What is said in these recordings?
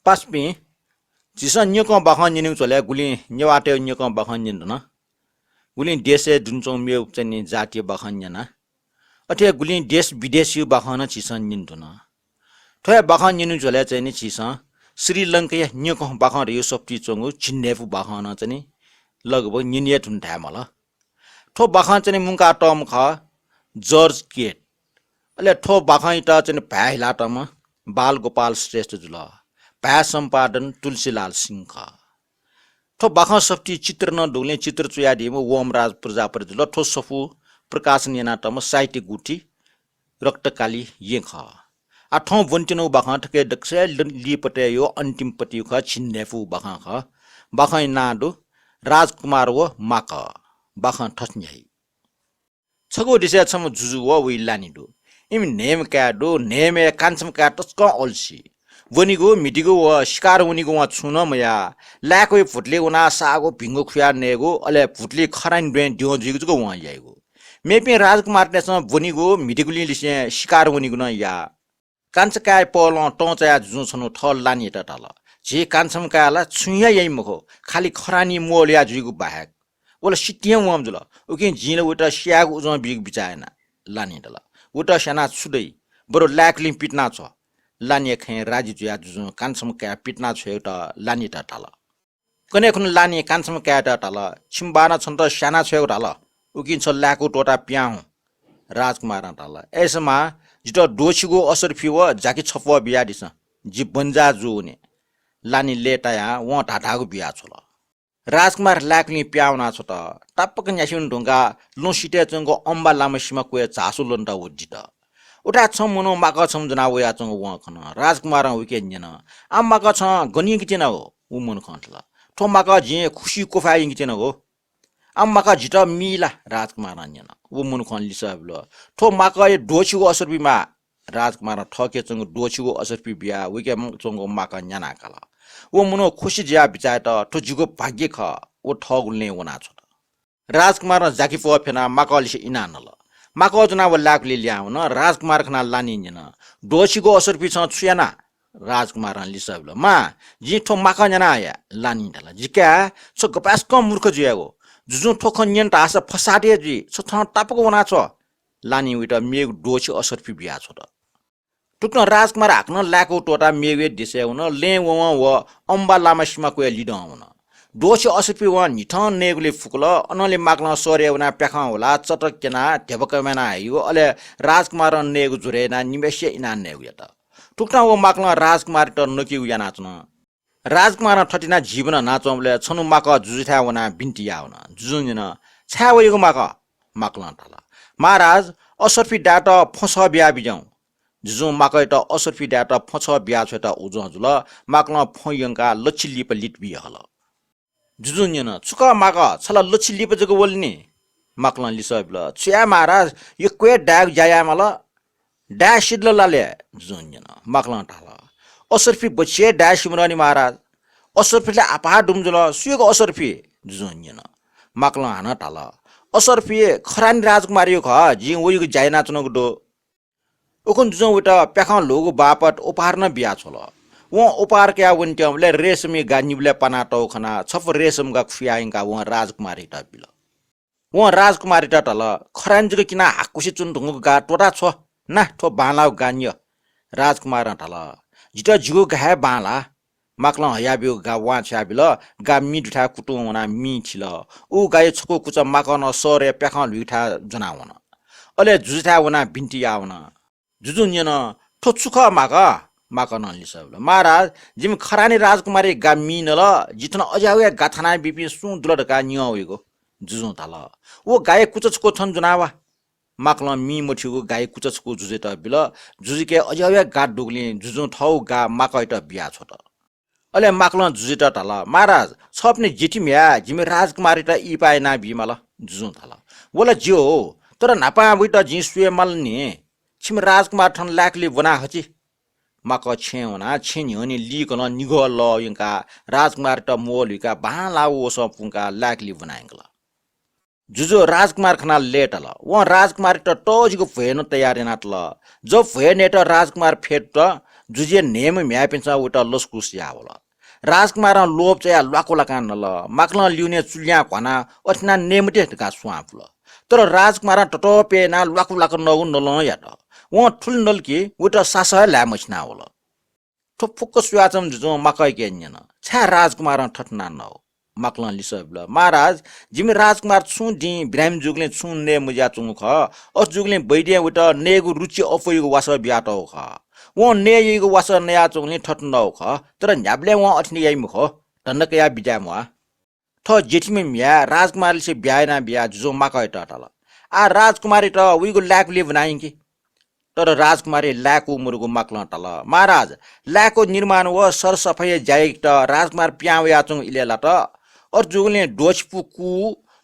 paspi chisa nyoko bakhan nyinu chole guli nyawate nyoko bakhan nyindna guli dese dunchong me upchani jatiya bakhan nyana athe guli des videsi bakhana chisa nyinduna thoya bakhan nyinu chole chani chisa Sri Lanka ya nyoko bakhan ryo sopti chongu chinnefu bakhana chani लगभग निनिया थुन थामला ठो बाखा चने मुंका Tom ख George get अले ठो बाखा इटा चने भाइला टम बाल गोपाल श्रेष्ठ जुल भा सम्पादन तुलसीलाल सिंह ख ठो बाखा सफ्टी चित्र न ढुले चित्र चुयाडी म ओमराज प्रजापति जुल ठो सफु प्रकाशन याना टम साहित्य गुठी रक्तकाली ये ख आ ठो वन्टिनो बाखा ठके दक्से लिपटे यो अन्तिम पति ख छिन्नेफु बाखा ख बाखा नाडु राजकुमार वो माका बाखा ठस्न्याई छगो दिसे छम जुजु वो विलानी दो इम नेम का दो नेमे कान्छम का टस्क ओल्सी वनिगो मिटिगो व शिकार वनिगो वा छुन मया लाको फुटले उना सागो भिंगो खुया नेगो अले फुटले खराइन ब्रेन दियो जिगो वा याइगो मेपे राजकुमार ने सम वनिगो मिटिगुली लिसे शिकार वनिगो न या कान्छ काय पल टोचा जुजु छनु थल लानी त तल जे कान्छम काला छुया यही मखो खाली खरानी मोलिया जुइगु बाहेक ओला सिटिया वम जुल ओके जिन उटा स्याग उजमा बिग बिचाएना लानी दला उटा सेना छुदै बरो लाकली पिटना छ लानी खे राजी जुया जुजु कान्छम का पिटना छ एउटा लानी त तल कने खुन लानी कान्छम का त तल छिमबाना छन त सेना छ एउटा ल उकिन छ लाको टोटा प्याउ राजकुमार तल एसमा जित दोछिगो असर फिव जाकी छपवा बिया दिस जि बन्जा जुने लानी लेटाया व ढाढाको बिहा छ ल राजकुमार लाक्ली प्याउना छ त टपक न्यासिन ढुंगा लोसिटे चंगो अम्बा लामसीमा कोया चासु लन्टा उजित उठा छ मनो माका छम जना वया चंगो व खन राजकुमार उके न्यन आम माका छ गनि कितेन हो उ मन खन्थला ठो माका जे खुशी कोफाइ कितेन हो आम माका जित मिला राजकुमार न्यन उ मन खन लिसा ल ठो माका ए दोछिगो असर बिमा राजकुमार ठके चंगो दोछिगो असर पि बिया उके चंगो माका न्याना कला वो मनो खुशी जिया बिचाए त ठो जिगो भाग्य ख ओ ठगुल्ने वना छ राजकुमार जाकी प फेना माकलिसे इना नल माको जना व लाकले ल्याउ न राजकुमार खना लानी न दोछिगो असर पिछ छुयाना राजकुमार लिसब ल मा जि ठो माका जना आया लानी दला जिका छ गपास कम मूर्ख जियागो जुजु ठोख न्यन तास फसाडे जि छ थ टापको वना छ लानी उटा मेग दोछि असर पि बिया छ त टुक्न राजकुमार हाक्न लाको टोटा मेवे दिसे हुन ले व अम्बा लामासीमा कोया लिड हुन दोछि असपि व निठन नेगुले फुकल अनले माक्न सरे उना प्याखा होला चटक केना ढेबकमेना आयो अले राजकुमार नेगु जुरेना निमेसे इना नेगु यता टुक्न व माक्न राजकुमार त नकि उया नाच्न राजकुमार ठटिना जीवन नाचौले छनु माक जुजुथा वना बिन्टिया हुन जुजुन छावयको माक्न तला महाराज असरफी डाटा फस बिया बिजाउ जुजु माकै त असरफी डाटा फछ बिया छ त उजु जुल माक्न फयंका लचिलिप लिटबि हल जुजु न छुक माक छला लचिलिप जको बोल्ने माक्न लिसबल छ्या महाराज यो क्वे डाग जाया मल डा सिद्ल लाले जुजु न माक्न थाल असरफी बचे डा सिमरनी महाराज असरफीले आपा डुमजुल सुयको असरफी जुजु न माक्न हान थाल असरफी खरानी राजकुमारी ख जि ओयको जायना चनको दो ओखन जुजो उटा प्याखा लोगो बापट ओपार न बिया छल व ओपार क्या वन्ट्यामले रेशमी गानिबले पना टौ खना छफ रेशम गा खुयाइंका व राजकुमारी टा बिल व राजकुमारी टा तल खरान्जको किना हाकुसी चुन ढुंगो गा टोटा छ ना ठो बालाउ गान्य राजकुमार तल जिटा जिगो गा बाला माक्ल हया बिउ गा वा छ्या बिल गा मी दुठा कुटु वना मी छिल उ गाय छको कुच माकन सरे प्याखा लुइठा जनावन अले जुझा वना बिन्टी आवना जुजु न्यन ठो छुख माकन लिसबल महाराज जिम खरानी राजकुमारी गा मी नल जितन अजावे गाथना बिपि सु दुलडका न्यवेको जुजु तल ओ गाय कुचको छन जनावा माक्ल मी मठिगो गाय कुचको जुजेट बिल जुजिके अजावे गाड डुगले जुजु ठौ गा माकैट बिया छोट अले माक्ल जुजेट तल महाराज छपने जिटिम्या जिमे राजकुमारी त इ पाए ना बिमल जुजु तल बोला जियो तर नापा बुइट जिसुए मलनी छिम राजकुमार ठन लाकली बना हची माक छेउना छेन्योनी लिकन निगल यंका राजकुमार त मोलिका बाला ओस पुंका लाकली बनाइंगला जुजो राजकुमार खना लेटल व राजकुमार त टोजको भेन तयारी नाटल जो भेनेट राजकुमार फेट जुजे नेम म्या पिन्छ उटा लस्कुस या होला राजकुमार लोभ चाहिँ लाको लकान ल माक्ला लिउने चुल्या घना अठना नेमटे का स्वाप ल तर राजकुमार टटपे ना लाको लाको नगु नल या त व ठुल नल कि उटा सासा ल्यामछना होला ठुक्क सुयाचम जुजो मकै के न छा राजकुमार ठटना न मक्ला लिसबल महाराज जिमी राजकुमार छु दि ब्राह्म जुगले छु ने मुजा चुङ ख अस जुगले बैडिया उटा नेगु रुचि अफयुग वास ब्याटौ ख वो ने यगु वास नया चुङले ठट्नौ ख तर न्याबले व अठनी याइ मुख टन्नकया बिजा मुआ थ जेठीमे म्या राजकुमारले से ब्यायना ब्या जुजो मकै टटल आ राजकुमारी त उइगु ल्याकले बनाइन् कि तर राजकुमारी ल्याको मुरुगु मक्ला टल महाराज ल्याको निर्माण व सरसफाई जाइक त राजकुमार प्याउ याचुङ इलेला त और जुगले डोचपु कु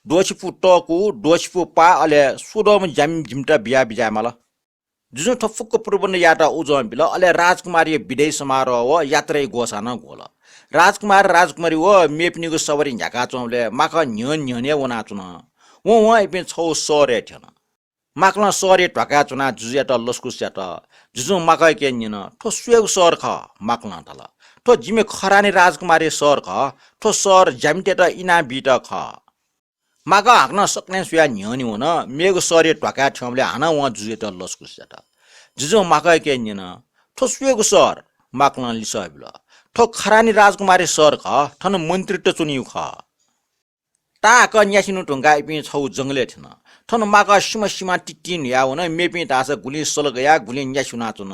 डोचपु टकु डोचपु पा अले सुडम जाम जिमटा बिया बिजा मला जुजो ठफुक्क पूर्वन याटा उजम बिल अले राजकुमारी विदाई समारोह व यात्रै गोसाना गोल राजकुमार राजकुमारी व मेपनीगु सवरी झ्याका चौले माका न्यन न्यने वना चुन व इपे छौ सरे थन माकला सरे ढका चुना जुजेटा लस्कुस्याटा जुजो माका के निन ठो सुयग सर ख माकला तल ठो जिमे खरानी राजकुमारी सर ख ठो सर ज्यामटेटा इना बिटा ख माका हाक्न सक्ने सुया न्यनी हुन मेगु सरे ढका ठमले हाना व जुजेटा लस्कुस्याटा जुजो माका के निन ठो सुयग सर माकला लिसबिल ठो खरानी राजकुमारी सर ख ठन मन्त्री त चुनिउ ख ताक न्यासिनु टुंगा इपि छौ जंगले थिन ठन माका सीमा टिटिन या हुन मेपि तास गुली सलगया गुली न्यासुना चुन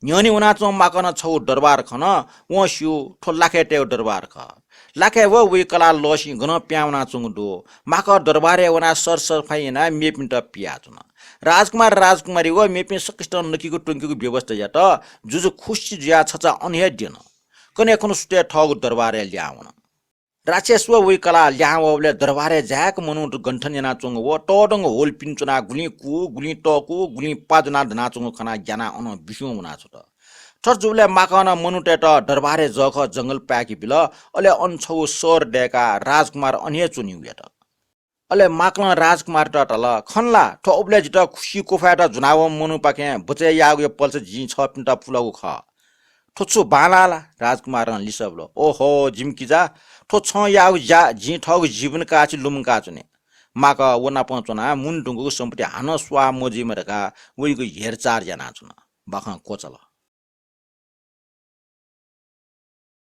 न्यनी हुना चौ माका न छौ दरबार खन व सिउ ठो लाखेटे दरबार ख लाखे व वे कला लसी गन प्याउना चुङडो माका दरबारे वना सरसफाई ना मेपि त पिया चुन राजकुमार राजकुमारी व मेपि सकिष्ट नकीको टुंकीको व्यवस्था या त जुजु खुशी जिया छचा अनहे दिन कने खनु सुते ठग दरबारे ल्याउन राक्षसव वे कला ल्यावले दरबारे ज्याक मनु गन्ठन जना चुङ व टडङ होल पिन्चुना गुली कु गुली टकु गुली पाजना धना चुङ खना ज्ञाना अन बिसु हुना छ त ठर जुले माकना मनु टेट दरबारे जख जंगल प्याकी बिल अले अनछौ सर डेका राजकुमार अनहे चुनिउ यात अले माकला राजकुमार टटल खनला ठो उबले जित खुशी कोफाटा जुनाव मनु पाके बचे याग यो पल्स जी छ पिन्टा फुलाउ ख ठोछु बालाला राजकुमार लिसबलो ओहो जिमकिजा ठो छ याउ जा जी ठग जीवन काची लुम काचुने माका वना पचना मुन ढुंगको सम्पत्ति हान स्वा मोजी मरका उइको हेरचार जना चुना बाखा कोचल